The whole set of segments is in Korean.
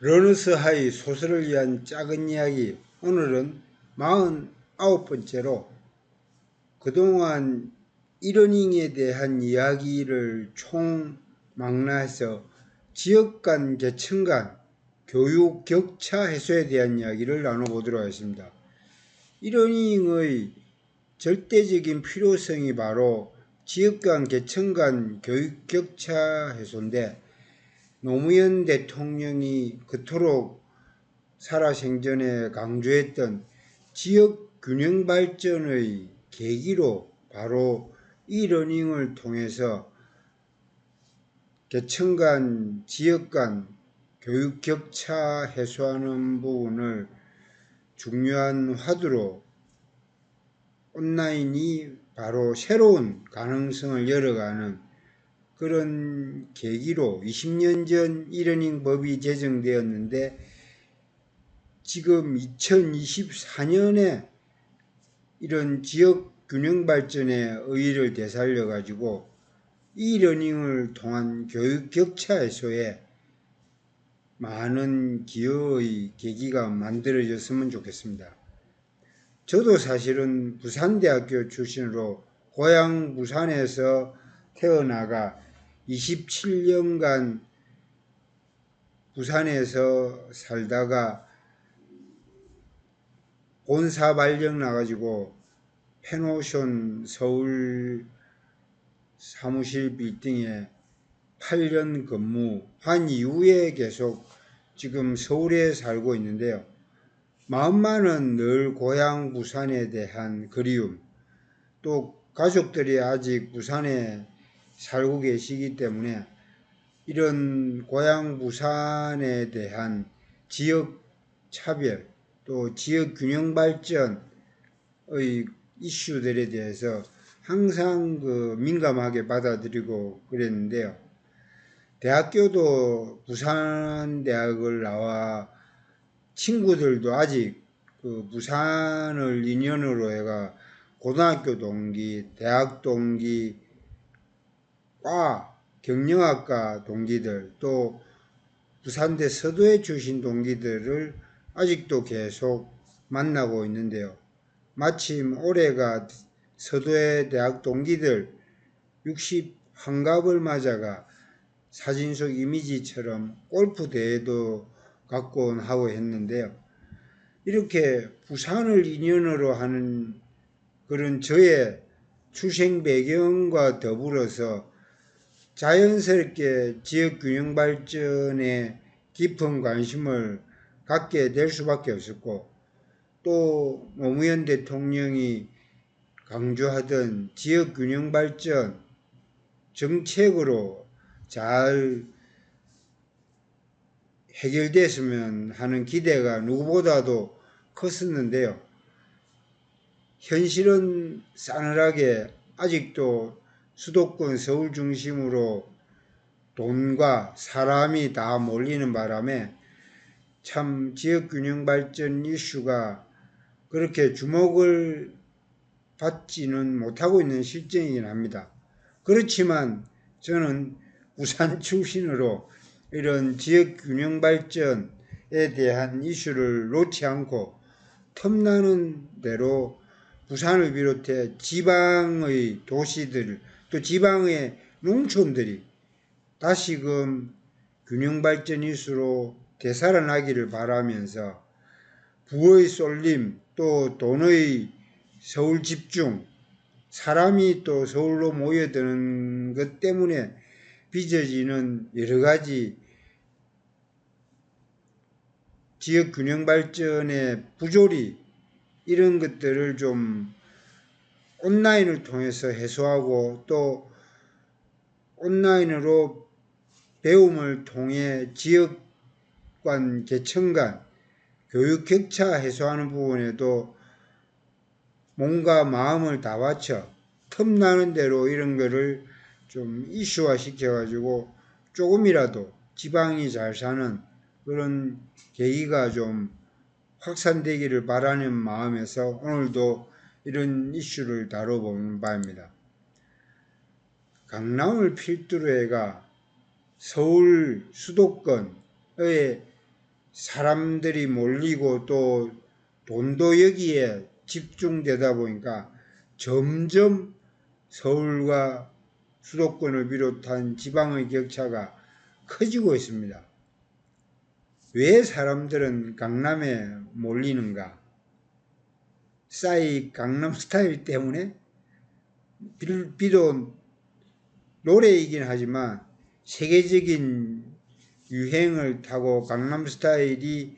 러너스 하이 소설을 위한 작은 이야기. 오늘은 49번째로 그동안 이러닝에 대한 이야기를 총망라해서 지역 간, 계층 간 교육 격차 해소에 대한 이야기를 나눠보도록 하겠습니다. 이러닝의 절대적인 필요성이 바로 지역 간, 계층 간 교육 격차 해소인데, 노무현 대통령이 그토록 살아생전에 강조했던 지역 균형 발전의 계기로 바로 이 러닝을 통해서 계층 간, 지역 간 교육 격차 해소하는 부분을 중요한 화두로 온라인이 바로 새로운 가능성을 열어가는 그런 계기로 20년 전 이러닝 법이 제정되었는데, 지금 2024년에 이런 지역 균형 발전의 의의를 되살려 가지고 이러닝을 통한 교육 격차 해소에 많은 기여의 계기가 만들어졌으면 좋겠습니다. 저도 사실은 부산대학교 출신으로 고향 부산에서 태어나가 27년간 부산에서 살다가 본사 발령 나가지고 펜오션 서울 사무실 빌딩에 8년 근무한 이후에 계속 지금 서울에 살고 있는데요. 마음만은 늘 고향 부산에 대한 그리움, 또 가족들이 아직 부산에 살고 계시기 때문에 이런 고향 부산에 대한 지역 차별, 또 지역 균형 발전의 이슈들에 대해서 항상 민감하게 받아들이고 그랬는데요. 대학교도 부산대학을 나와 친구들도 아직 부산을 인연으로 해가 고등학교 동기, 대학 동기, 과, 경영학과 동기들, 또 부산대 서도에 출신 동기들을 아직도 계속 만나고 있는데요. 마침 올해가 서도의 대학 동기들 60환갑을 맞아가 사진 속 이미지처럼 골프 대회도 갖곤 하고 했는데요. 이렇게 부산을 인연으로 하는 그런 저의 출생 배경과 더불어서 자연스럽게 지역 균형 발전에 깊은 관심을 갖게 될 수밖에 없었고, 또 노무현 대통령이 강조하던 지역 균형 발전 정책으로 잘 해결됐으면 하는 기대가 누구보다도 컸었는데요. 현실은 싸늘하게 아직도 수도권 서울 중심으로 돈과 사람이 다 몰리는 바람에 참 지역균형 발전 이슈가 그렇게 주목을 받지는 못하고 있는 실정이긴 합니다. 그렇지만 저는 부산 출신으로 이런 지역균형 발전에 대한 이슈를 놓지 않고 틈나는 대로 부산을 비롯해 지방의 도시들, 또 지방의 농촌들이 다시금 균형발전 이슈로 되살아나기를 바라면서 부의 쏠림, 또 돈의 서울 집중, 사람이 또 서울로 모여드는 것 때문에 빚어지는 여러 가지 지역 균형 발전의 부조리, 이런 것들을 좀 온라인을 통해서 해소하고, 또 온라인으로 배움을 통해 지역 간, 계층 간 교육 격차 해소하는 부분에도 몸과 마음을 다 바쳐 틈나는 대로 이런 거를 좀 이슈화 시켜가지고 조금이라도 지방이 잘 사는 그런 계기가 좀 확산되기를 바라는 마음에서 오늘도 이런 이슈를 다뤄보는 바입니다. 강남을 필두로 해가 서울 수도권의 사람들이 몰리고 또 돈도 여기에 집중되다 보니까 점점 서울과 수도권을 비롯한 지방의 격차가 커지고 있습니다. 왜 사람들은 강남에 몰리는가? 싸이 강남 스타일 때문에 비록 노래이긴 하지만 세계적인 유행을 타고 강남 스타일이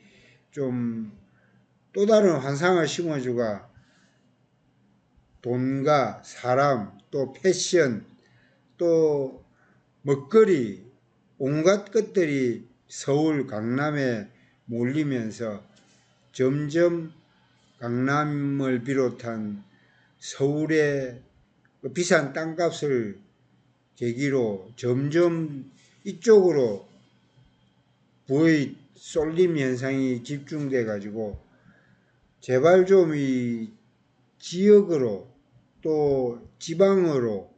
좀 또 다른 환상을 심어주가 돈과 사람 또 패션 또 먹거리 온갖 것들이 서울 강남에 몰리면서 점점 강남을 비롯한 서울의 비싼 땅값을 계기로 점점 이쪽으로 부의 쏠림 현상이 집중돼 가지고 제발 좀 이 지역으로 또 지방으로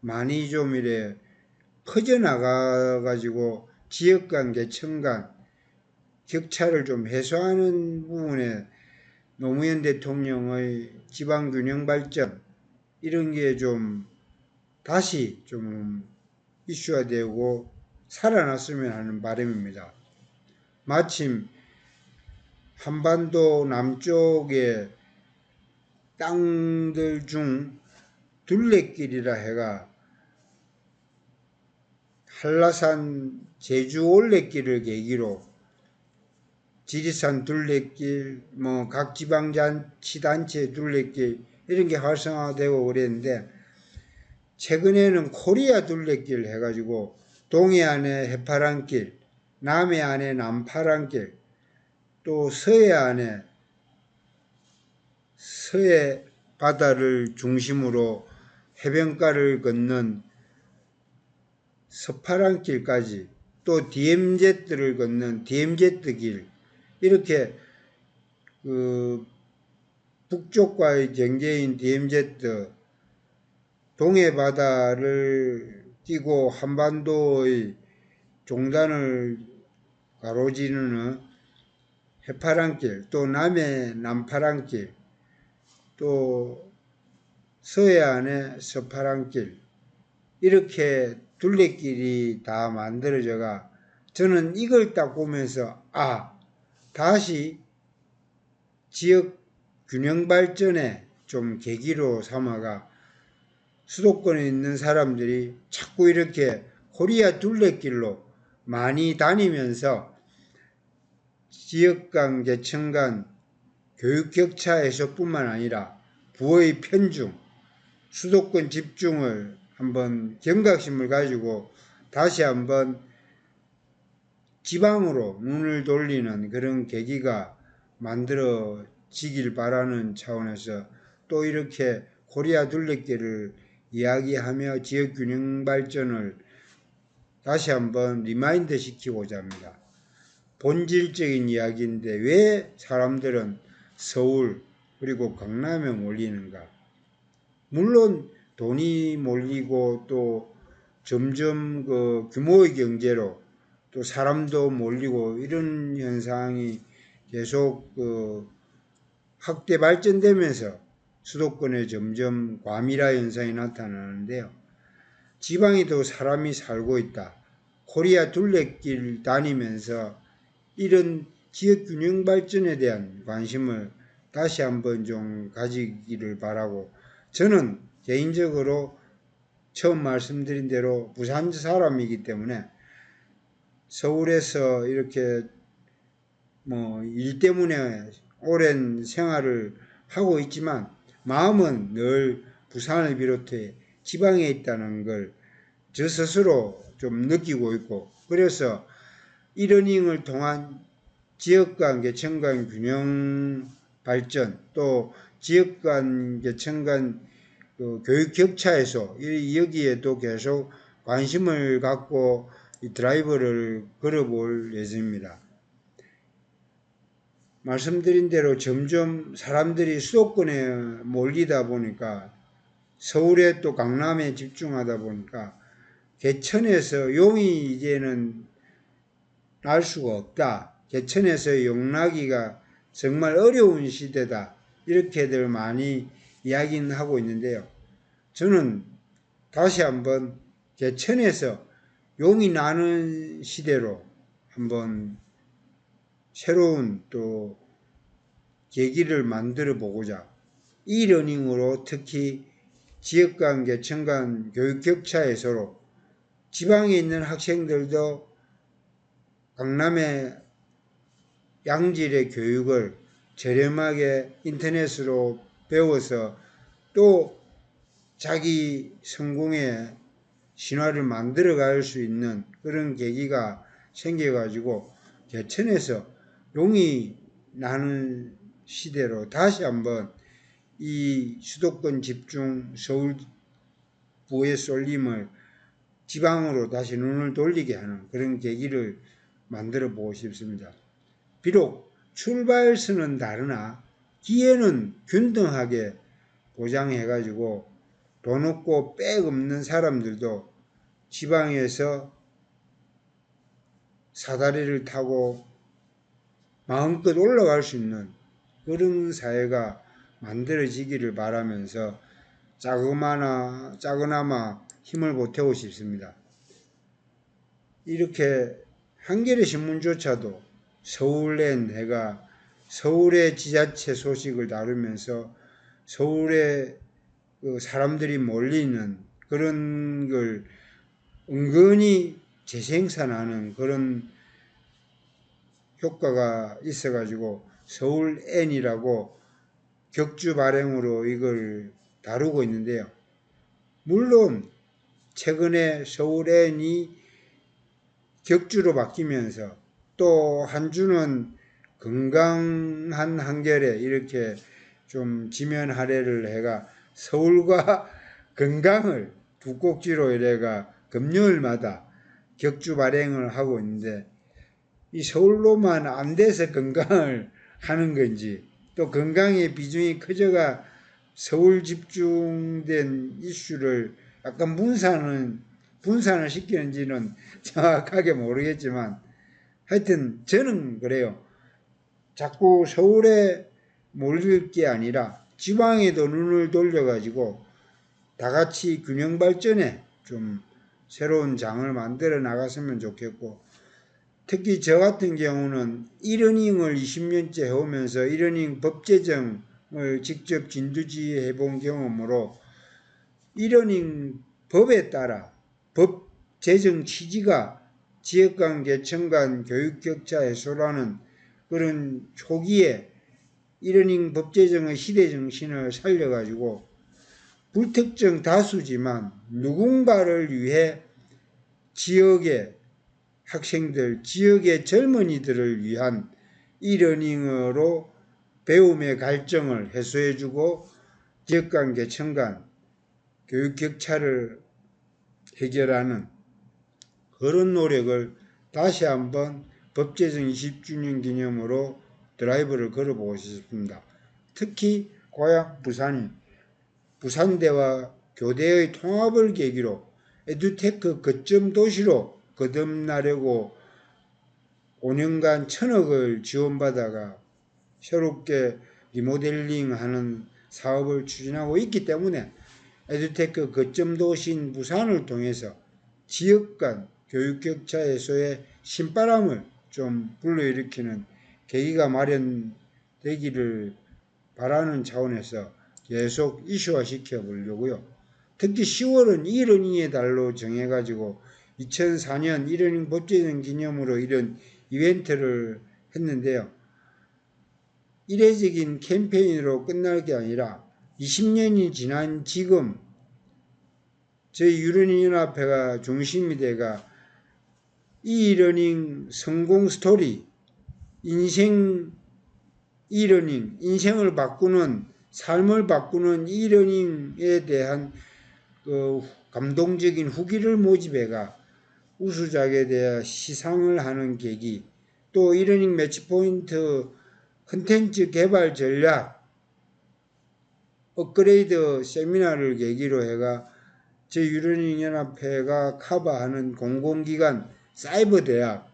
많이 좀 이래 퍼져나가 가지고 지역 간 계층 간 격차를 좀 해소하는 부분에 노무현 대통령의 지방균형 발전 이런 게 좀 다시 좀 이슈화 되고 살아났으면 하는 바람입니다. 마침 한반도 남쪽의 땅들 중 둘레길이라 해가 한라산 제주 올레길을 계기로 지리산 둘레길, 각 지방자치단체 둘레길 이런 게 활성화되고 그랬는데 최근에는 코리아 둘레길 해가지고 동해안에 해파랑길, 남해안에 남파랑길, 또 서해안에 서해 바다를 중심으로 해변가를 걷는 서파랑길까지 또 DMZ를 걷는 DMZ길 이렇게 북쪽과의 경계인 DMZ 동해 바다를 끼고 한반도의 종단을 가로지르는 해파랑길 또 남해 남파랑길 또 서해안의 서파랑길 이렇게 둘레길이 다 만들어져가 저는 이걸 딱 보면서 다시 지역 균형 발전에 좀 계기로 삼아가 수도권에 있는 사람들이 자꾸 이렇게 코리아 둘레길로 많이 다니면서 지역 간 계층 간 교육 격차 해소뿐만 아니라 부의 편중, 수도권 집중을 한번 경각심을 가지고 다시 한번 지방으로 눈을 돌리는 그런 계기가 만들어지길 바라는 차원에서 또 이렇게 코리아 둘레길을 이야기하며 지역균형 발전을 다시 한번 리마인드 시키고자 합니다. 본질적인 이야기인데 왜 사람들은 서울 그리고 강남에 몰리는가? 물론 돈이 몰리고 또 점점 규모의 경제로 또 사람도 몰리고 이런 현상이 계속 확대 발전되면서 수도권에 점점 과밀화 현상이 나타나는데요. 지방에도 사람이 살고 있다. 코리아 둘레길 다니면서 이런 지역 균형 발전에 대한 관심을 다시 한번 좀 가지기를 바라고 저는 개인적으로 처음 말씀드린 대로 부산 사람이기 때문에 서울에서 이렇게 일 때문에 오랜 생활을 하고 있지만 마음은 늘 부산을 비롯해 지방에 있다는 걸 저 스스로 좀 느끼고 있고 그래서 이러닝을 통한 지역 간 계층 간 균형 발전 또 지역 간 계층 간 교육 격차 해소 여기에도 계속 관심을 갖고 이 드라이브를 걸어볼 예정입니다. 말씀드린 대로 점점 사람들이 수도권에 몰리다 보니까 서울에 또 강남에 집중하다 보니까 개천에서 용이 이제는 날 수가 없다. 개천에서 용나기가 정말 어려운 시대다. 이렇게들 많이 이야기는 하고 있는데요. 저는 다시 한번 개천에서 용이 나는 시대로 한번 새로운 또 계기를 만들어 보고자 이 러닝으로 특히 지역 간, 개천 간 교육 격차 해소로 지방에 있는 학생들도 강남의 양질의 교육을 저렴하게 인터넷으로 배워서 또 자기 성공의 신화를 만들어 갈 수 있는 그런 계기가 생겨가지고 개천에서 용이 나는 시대로 다시 한번 이 수도권 집중 서울 부의 쏠림을 지방으로 다시 눈을 돌리게 하는 그런 계기를 만들어 보고 싶습니다. 비록 출발선은 다르나 기회는 균등하게 보장해가지고 돈 없고 빽 없는 사람들도 지방에서 사다리를 타고 마음껏 올라갈 수 있는 그런 사회가 만들어지기를 바라면서 작으나마 힘을 보태고 싶습니다. 이렇게 한겨레 신문조차도 서울엔 해가 서울의 지자체 소식을 다루면서 서울에 사람들이 몰리는 그런 걸 은근히 재생산하는 그런 효과가 있어가지고 서울N이라고 격주 발행으로 이걸 다루고 있는데요. 물론 최근에 서울N이 격주로 바뀌면서 또 한 주는 건강한 한겨레 이렇게 좀 지면 할애를 해가 서울과 건강을 두 꼭지로 이래가 금요일마다 격주 발행을 하고 있는데 이 서울로만 안 돼서 건강을 하는 건지 또 건강의 비중이 커져가 서울 집중된 이슈를 약간 분산을 시키는지는 정확하게 모르겠지만 하여튼 저는 그래요. 자꾸 서울에 몰릴 게 아니라 지방에도 눈을 돌려가지고 다 같이 균형 발전에 좀 새로운 장을 만들어 나갔으면 좋겠고 특히 저 같은 경우는 이러닝을 20년째 해오면서 이러닝 법 제정을 직접 진두지휘해 본 경험으로 이러닝 법에 따라 법 제정 취지가 지역 간, 계층 간 교육 격차 해소라는 그런 초기에 이러닝 법 제정의 시대 정신을 살려가지고 불특정 다수지만 누군가를 위해 지역의 학생들, 지역의 젊은이들을 위한 이러닝으로 배움의 갈증을 해소해주고 지역 간, 계층 간 교육 격차를 해결하는 그런 노력을 다시 한번 법 제정 20주년 기념으로 드라이브를 걸어보고 싶습니다. 특히 고향 부산이 부산대와 교대의 통합을 계기로 에듀테크 거점 도시로 거듭나려고 5년간 1,000억을 지원받아가 새롭게 리모델링하는 사업을 추진하고 있기 때문에 에듀테크 거점 도시인 부산을 통해서 지역 간 교육 격차 해소의 신바람을 좀 불러일으키는 계기가 마련되기를 바라는 차원에서 계속 이슈화 시켜보려고요. 특히 10월은 이러닝의 달로 정해가지고 2004년 이러닝 법제정 기념으로 이런 이벤트를 했는데요. 이례적인 캠페인으로 끝날 게 아니라 20년이 지난 지금 저희 유러닝연합회가 중심이 돼가 이 이러닝 성공 스토리, 인생 이러닝, 인생을 바꾸는 삶을 바꾸는 이러닝에 대한 그 감동적인 후기를 모집해가 우수작에 대해 시상을 하는 계기, 또 이러닝 매치포인트 컨텐츠 개발 전략 업그레이드 세미나를 계기로 해가 제 유러닝 연합회가 커버하는 공공기관 사이버대학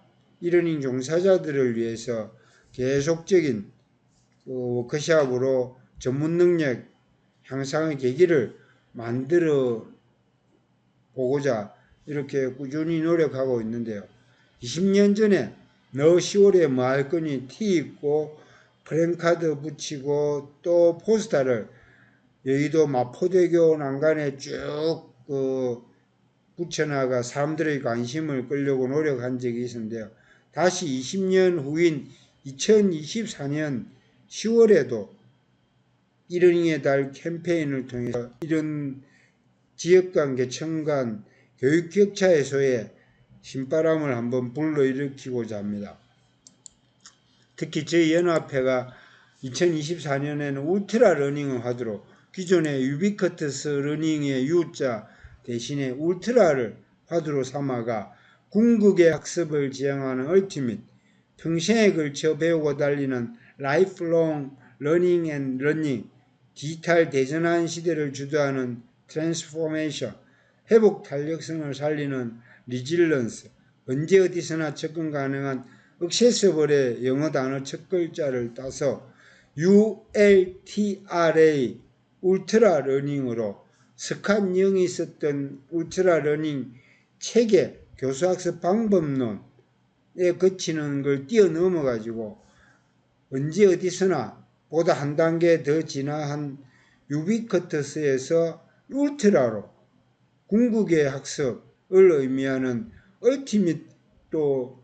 이러닝 종사자들을 위해서 계속적인 워크숍으로 전문 능력 향상의 계기를 만들어 보고자 이렇게 꾸준히 노력하고 있는데요. 20년 전에 너 10월에 뭐 할 거니 티 입고 프랭카드 붙이고 또 포스터를 여의도 마포대교 난간에 쭉 붙여나가 사람들의 관심을 끌려고 노력한 적이 있었는데요. 다시 20년 후인 2024년 10월에도 이러닝의 달 캠페인을 통해서 이런 지역 간, 계층 간 교육 격차 해소에 신바람을 한번 불러일으키고자 합니다. 특히 저희 연합회가 2024년에는 울트라 러닝을 하도록 기존의 유비쿼터스 러닝의 U자 대신에 울트라를 화두로 삼아가 궁극의 학습을 지향하는 얼티밋, 평생에 걸쳐 배우고 달리는 라이프롱 러닝 앤 러닝, 디지털 대전환 시대를 주도하는 트랜스포메이션, 회복 탄력성을 살리는 리질런스, 언제 어디서나 접근 가능한 액세서블의 영어 단어 첫 글자를 따서 ULTRA, 울트라 러닝으로 스캇 영이 썼던 울트라 러닝 책의 교수학습 방법론에 거치는 걸 뛰어넘어 가지고 언제 어디서나 보다 한 단계 더 진화한 유비쿼터스에서 울트라로 궁극의 학습을 의미하는 얼티밋 또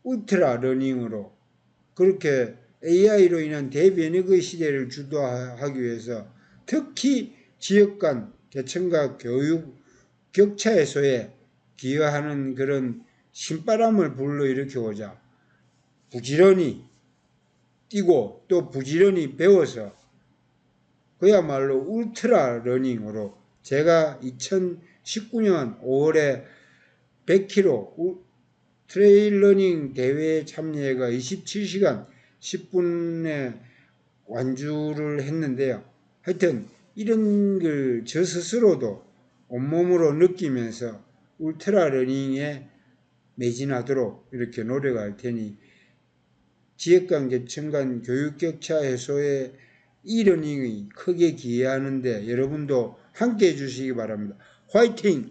울트라 러닝으로 그렇게 AI로 인한 대변혁의 시대를 주도하기 위해서 특히 지역 간 계층과 교육 격차 해소에 기여하는 그런 신바람을 불러일으키고자 부지런히 뛰고 또 부지런히 배워서 그야말로 울트라 러닝으로 제가 2019년 5월에 100km 트레일 러닝 대회에 참여해가 27시간 10분에 완주를 했는데요. 하여튼 이런 걸 저 스스로도 온몸으로 느끼면서 울트라 러닝에 매진하도록 이렇게 노력할 테니 지역 간 계층 간 교육 격차 해소에 이 러닝이 크게 기여하는데 여러분도 함께 해주시기 바랍니다. 화이팅!